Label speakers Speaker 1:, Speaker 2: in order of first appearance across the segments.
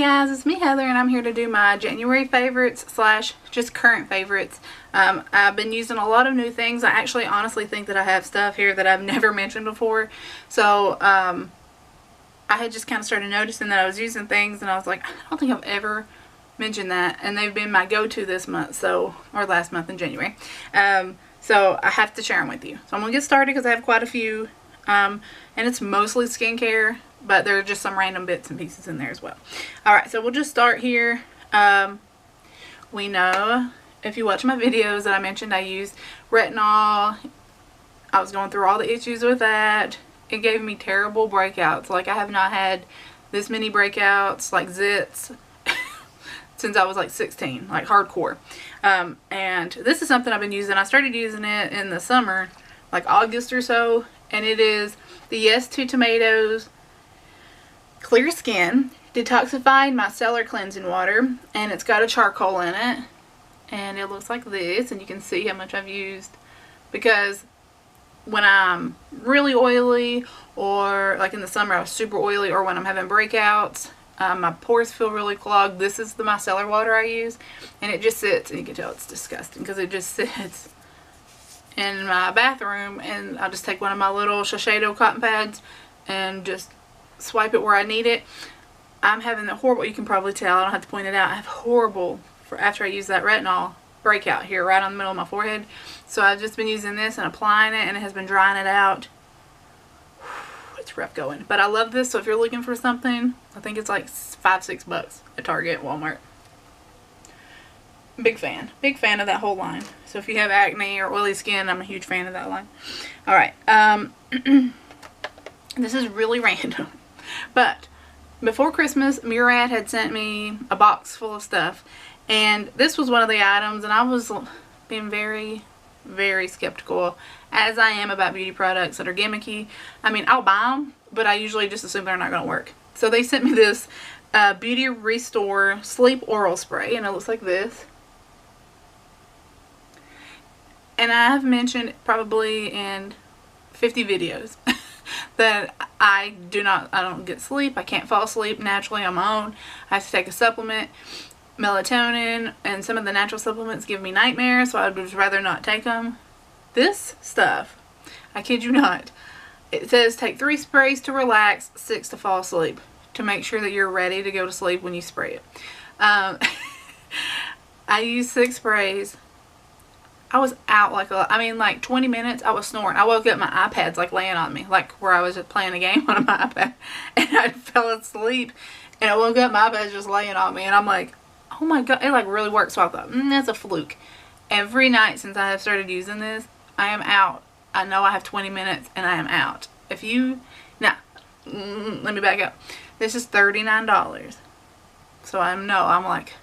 Speaker 1: guys, it's me Heather, and I'm here to do my January favorites slash just current favorites. I've been using a lot of new things. I actually honestly think that I have stuff here that I've never mentioned before. So I had just kind of started noticing that I was using things, and I was like, I don't think I've ever mentioned that, and they've been my go-to this month, or last month in January. So I have to share them with you. So I'm gonna get started because I have quite a few, and it's mostly skincare, but there are just some random bits and pieces in there as well. Alright, so we'll just start here. We know, if you watch my videos, that I mentioned I used retinol. I was going through all the issues with that. It gave me terrible breakouts. Like, I have not had this many breakouts, like zits, since I was like 16, like hardcore. And this is something I've been using. I started using it in the summer, like August or so, and it is the Yes to Tomatoes Clear Skin Detoxifying Micellar Cleansing Water, and it's got a charcoal in it, and it looks like this, and you can see how much I've used, because when I'm really oily, or like in the summer I was super oily, or when I'm having breakouts, my pores feel really clogged. This is the micellar water I use, and it just sits, and you can tell it's disgusting because it just sits in my bathroom, and I'll just take one of my little Shiseido cotton pads and just swipe it where I need it. I'm having a horrible, you can probably tell, I don't have to point it out, I have horrible, after I use that retinol, breakout here right on the middle of my forehead. So I've just been using this and applying it, and it has been drying it out. It's rough going, but I love this. So if you're looking for something, I think it's like $5-6 at Target, Walmart. Big fan of that whole line. So if you have acne or oily skin, I'm a huge fan of that line. Alright, this is really random, but before Christmas, Murad had sent me a box full of stuff, and this was one of the items, and I was being very, very skeptical, as I am about beauty products that are gimmicky. I mean, I'll buy them, but I usually just assume they're not going to work. So they sent me this Beauty Restore Sleep Oral Spray, and it looks like this. And I have mentioned probably in 50 videos that I don't get sleep. I can't fall asleep naturally on my own. I have to take a supplement. Melatonin and some of the natural supplements give me nightmares, so I would just rather not take them. This stuff, I kid you not, it says take 3 sprays to relax, 6 to fall asleep, to make sure that you're ready to go to sleep when you spray it. I used 6 sprays. I was out like 20 minutes, I was snoring. I woke up, my iPad's like laying on me, like where I was just playing a game on my iPad, and I fell asleep, and I woke up, my iPad's just laying on me, and I'm like, oh my god, it like really worked. So I thought, that's a fluke. Every night since I have started using this, I am out. I know I have 20 minutes, and I am out. If you, now, let me back up. This is $39. So I'm like,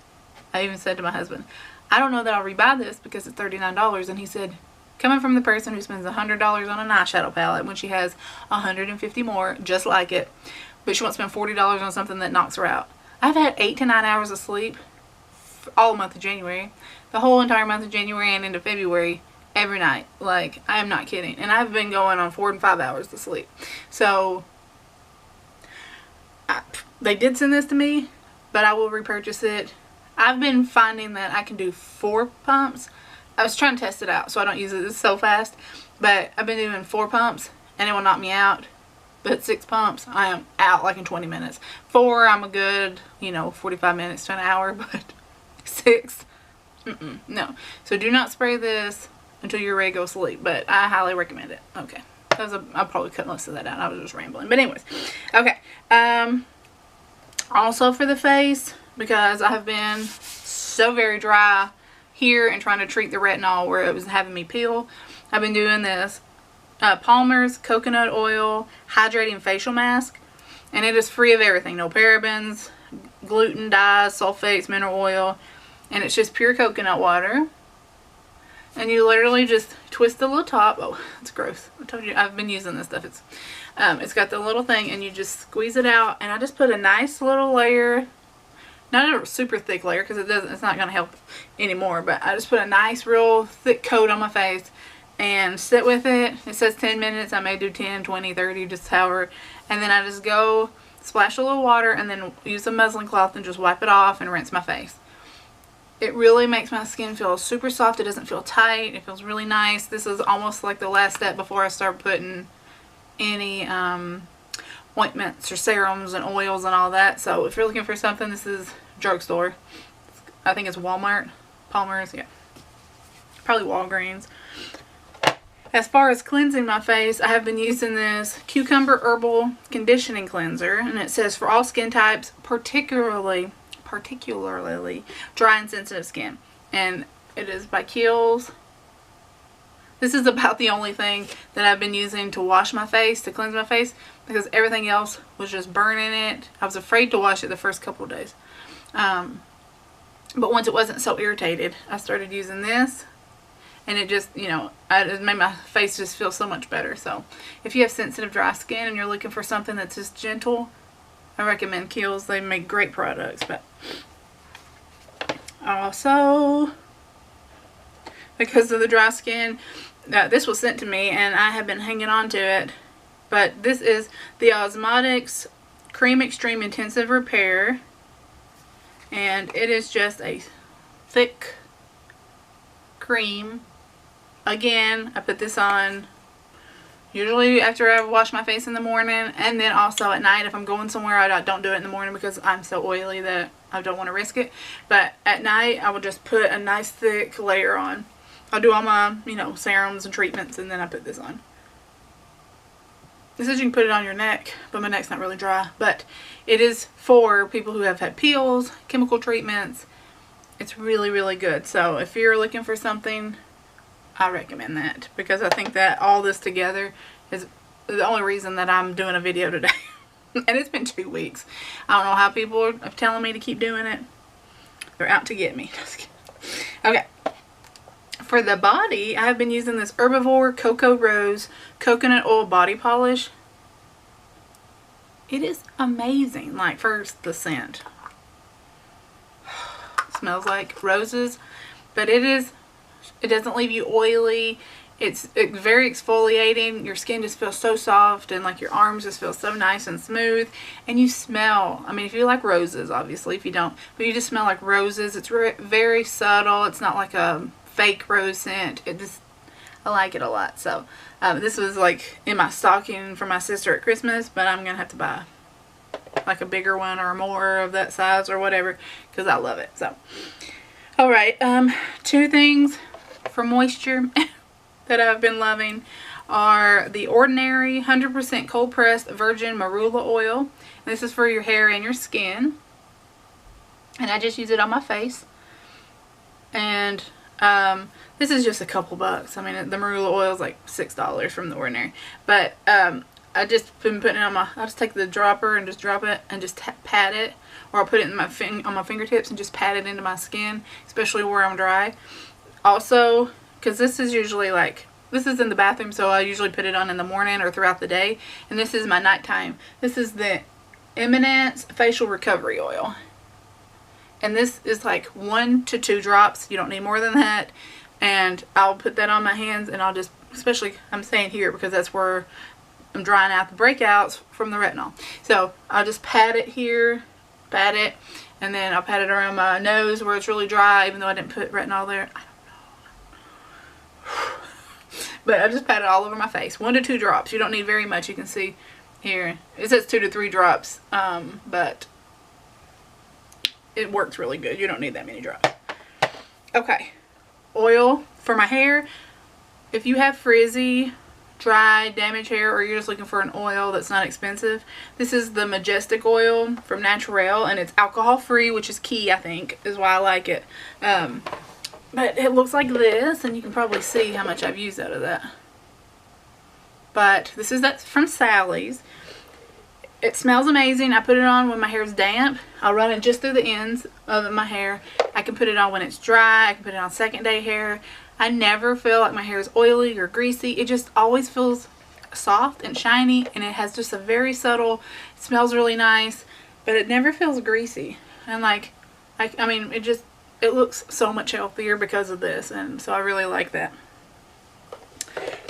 Speaker 1: I even said to my husband, I don't know that I'll rebuy this because it's $39. And he said, coming from the person who spends $100 on an eyeshadow palette when she has 150 more just like it, but she won't spend $40 on something that knocks her out. I've had 8 to 9 hours of sleep all month of January, the whole entire month of January and into February, every night. Like, I am not kidding. And I've been going on 4 and 5 hours of sleep. So they did send this to me, but I will repurchase it. I've been finding that I can do 4 pumps. I was trying to test it out so I don't use it so fast, but I've been doing 4 pumps and it will knock me out. But 6 pumps, I am out like in 20 minutes. 4, I'm a good, 45 minutes to an hour, but 6, no. So do not spray this until you're ready to go sleep, but I highly recommend it. Okay, I'll probably cut most of that out. I was just rambling, but anyways, okay. Also for the face, because I have been so very dry here and trying to treat the retinol where it was having me peel, I've been doing this Palmer's Coconut Oil Hydrating Facial Mask, and it is free of everything. No parabens, gluten, dyes, sulfates, mineral oil, and it's just pure coconut water. And you literally just twist the little top. Oh, it's gross. I told you, I've been using this stuff. It's got the little thing, and you just squeeze it out, and I just put a nice little layer, not a super thick layer because it's not going to help anymore, but I just put a nice real thick coat on my face and sit with it. It says 10 minutes. I may do 10, 20, 30, just however, and then I just go splash a little water and then use a muslin cloth and just wipe it off and rinse my face. It really makes my skin feel super soft. It doesn't feel tight. It feels really nice. This is almost like the last step before I start putting any ointments or serums and oils and all that. So if you're looking for something, this is drugstore. I think it's Walmart. Palmer's, yeah. Probably Walgreens. As far as cleansing my face, I have been using this Cucumber Herbal Conditioning Cleanser. And it says for all skin types, particularly dry and sensitive skin. And it is by Kiehl's. This is about the only thing that I've been using to wash my face, to cleanse my face, because everything else was just burning it. I was afraid to wash it the first couple of days. But once it wasn't so irritated, I started using this. And it just, you know, it made my face just feel so much better. So if you have sensitive dry skin and you're looking for something that's just gentle, I recommend Kiehl's. They make great products. But also, because of the dry skin, this was sent to me and I have been hanging on to it. But this is the Osmotics Cream Extreme Intensive Repair. And it is just a thick cream. Again, I put this on usually after I wash my face in the morning, and then also at night if I'm going somewhere. I don't do it in the morning because I'm so oily that I don't want to risk it. But at night I will just put a nice thick layer on. I'll do all my, you know, serums and treatments, and then I put this on. This says you can put it on your neck, but my neck's not really dry. But it is for people who have had peels, chemical treatments. It's really, really good. So if you're looking for something, I recommend that, because I think that all this together is the only reason that I'm doing a video today. And it's been 2 weeks. I don't know how people are telling me to keep doing it. They're out to get me. Just kidding. Okay. For the body, I have been using this Herbivore Cocoa Rose Coconut Oil Body Polish. It is amazing. Like, first, the scent. It smells like roses, but it doesn't leave you oily. It's very exfoliating. Your skin just feels so soft, and like your arms just feel so nice and smooth. And you smell, I mean, if you like roses, obviously, if you don't, but you just smell like roses. It's very subtle. It's not like a fake rose scent. I like it a lot. So this was like in my stocking for my sister at Christmas, but I'm gonna have to buy like a bigger one or more of that size or whatever, because I love it. So alright, 2 things for moisture that I've been loving are the Ordinary 100% cold pressed virgin marula oil. This is for your hair and your skin, and I just use it on my face. And this is just a couple bucks. I mean, the marula oil is like $6 from the Ordinary, but I just been putting it on my, I'll just take the dropper and just drop it and just pat it, or I'll put it in my on my fingertips and just pat it into my skin, especially where I'm dry. Also, because this is usually like, this is in the bathroom, so I usually put it on in the morning or throughout the day, and this is my nighttime. This is the Eminence Facial Recovery Oil. And this is like 1 to 2 drops. You don't need more than that. And I'll put that on my hands, and I'll just, especially, I'm saying here because that's where I'm drying out the breakouts from the retinol. So I'll just pat it here, pat it, and then I'll pat it around my nose where it's really dry, even though I didn't put retinol there. I don't know. But I just pat it all over my face. 1 to 2 drops. You don't need very much. You can see here. It says 2 to 3 drops, but it works really good. You don't need that many drops. Okay. Oil for my hair. If you have frizzy, dry, damaged hair, or you're just looking for an oil that's not expensive, this is the Majestic oil from Naturel, and it's alcohol free, which is key, I think, is why I like it. But it looks like this, and you can probably see how much I've used out of that. But this is from Sally's. It smells amazing. I put it on when my hair is damp. I'll run it just through the ends of my hair. I can put it on when it's dry. I can put it on second day hair. I never feel like my hair is oily or greasy. It just always feels soft and shiny, and it has just a very subtle, it smells really nice, but it never feels greasy. And like, I mean, it looks so much healthier because of this, and so I really like that.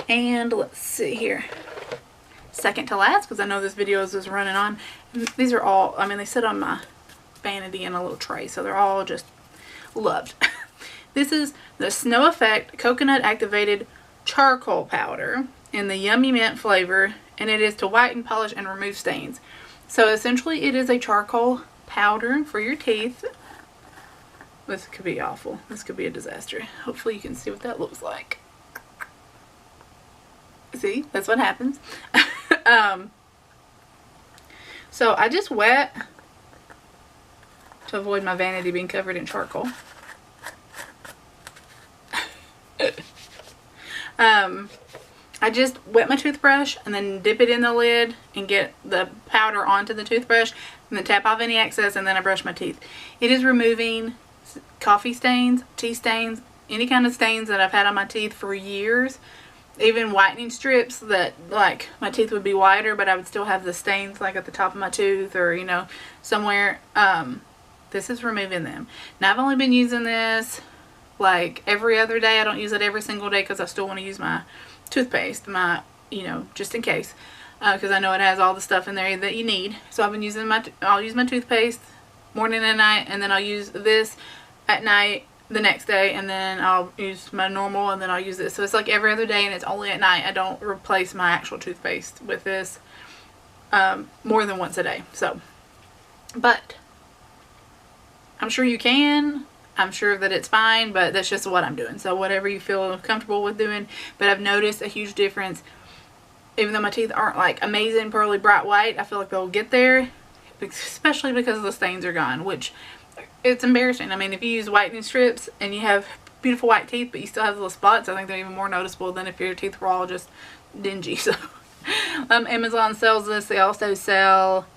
Speaker 1: And let's see here. second to last, because I know this video is just running on. And these are all, I mean, they sit on my vanity in a little tray, so they're all just loved. This is the Snow Effect Coconut Activated Charcoal Powder in the Yummy Mint flavor, and it is to whiten, polish, and remove stains. So essentially it is a charcoal powder for your teeth. This could be awful. This could be a disaster. Hopefully you can see what that looks like. See, that's what happens. So I just wet to avoid my vanity being covered in charcoal. I just wet my toothbrush and then dip it in the lid and get the powder onto the toothbrush and then tap off any excess, and then I brush my teeth. It is removing coffee stains, tea stains, any kind of stains that I've had on my teeth for years. Even whitening strips that, like, my teeth would be whiter but I would still have the stains like at the top of my tooth or, you know, somewhere. This is removing them. Now I've only been using this like every other day. I don't use it every single day because I still want to use my toothpaste, my, you know, just in case, because I know it has all the stuff in there that you need. So I've been using I'll use my toothpaste morning and night, and then I'll use this at night the next day, and then I'll use my normal, and then I'll use this. So it's like every other day, and it's only at night. I don't replace my actual toothpaste with this more than once a day. So, but I'm sure you can. I'm sure that it's fine, but that's just what I'm doing. So whatever you feel comfortable with doing. But I've noticed a huge difference. Even though my teeth aren't like amazing, pearly, bright white, I feel like they'll get there. Especially because the stains are gone, which it's embarrassing. I mean, if you use whitening strips and you have beautiful white teeth, but you still have little spots, I think they're even more noticeable than if your teeth were all just dingy. So Amazon sells this. They also sell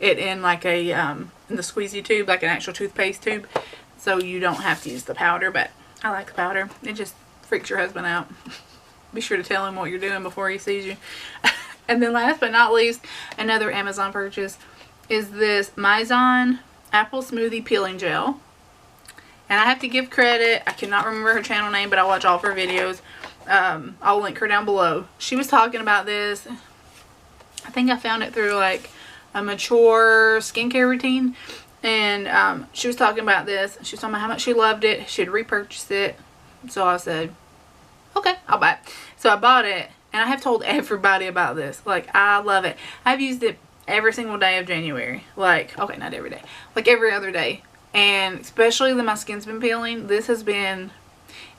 Speaker 1: it in like a in the squeezy tube, like an actual toothpaste tube. So you don't have to use the powder, but I like the powder. It just freaks your husband out. Be sure to tell him what you're doing before he sees you. And then last but not least, another Amazon purchase is this Mizon Apple Smoothie Peeling Gel. And I have to give credit. I cannot remember her channel name, but I watch all of her videos. I'll link her down below. She was talking about this. I think I found it through like a mature skincare routine. And she was talking about this. She was talking about how much she loved it. She had repurchased it. So I said, okay, I'll buy it. So I bought it. And I have told everybody about this. Like, I love it. I've used it every single day of January. Like, okay, not every day. Like every other day. And especially that my skin's been peeling. This has been,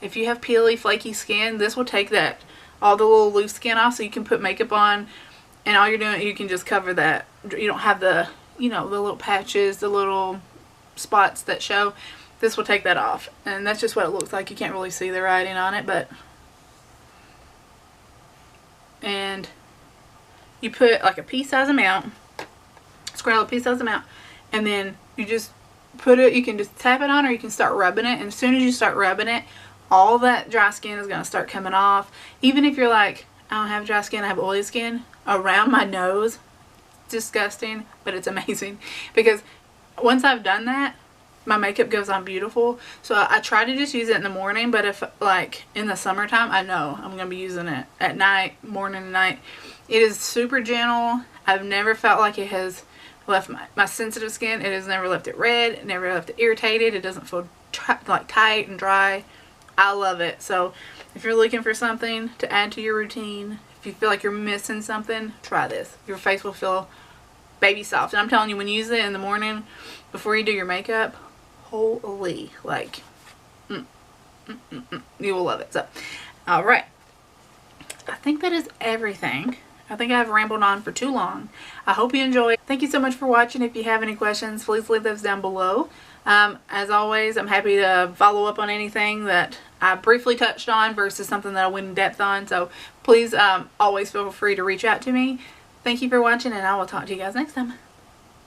Speaker 1: if you have peely, flaky skin, this will take that, all the little loose skin off, so you can put makeup on. And all you're doing, you can just cover that. You don't have the, you know, the little patches, the little spots that show. This will take that off. And that's just what it looks like. You can't really see the writing on it, but. And you put like a pea-size amount, square a pea-size amount, and then you just put it, you can just tap it on, or you can start rubbing it. And as soon as you start rubbing it, all that dry skin is going to start coming off. Even if you're like, I don't have dry skin, I have oily skin around my nose. Disgusting, but it's amazing, because once I've done that, my makeup goes on beautiful. So I try to just use it in the morning, but if like in the summertime, I know I'm gonna be using it at night, morning and night. It is super gentle. I've never felt like it has left my sensitive skin. It has never left it red, it never left it irritated. It doesn't feel like tight and dry. I love it. So if you're looking for something to add to your routine, if you feel like you're missing something, try this. Your face will feel baby soft. And I'm telling you, when you use it in the morning before you do your makeup, holy, like, you will love it. So, alright. I think that is everything. I think I've rambled on for too long. I hope you enjoyed. Thank you so much for watching. If you have any questions, please leave those down below. As always, I'm happy to follow up on anything that I briefly touched on versus something that I went in depth on. So please always feel free to reach out to me. Thank you for watching, and I will talk to you guys next time.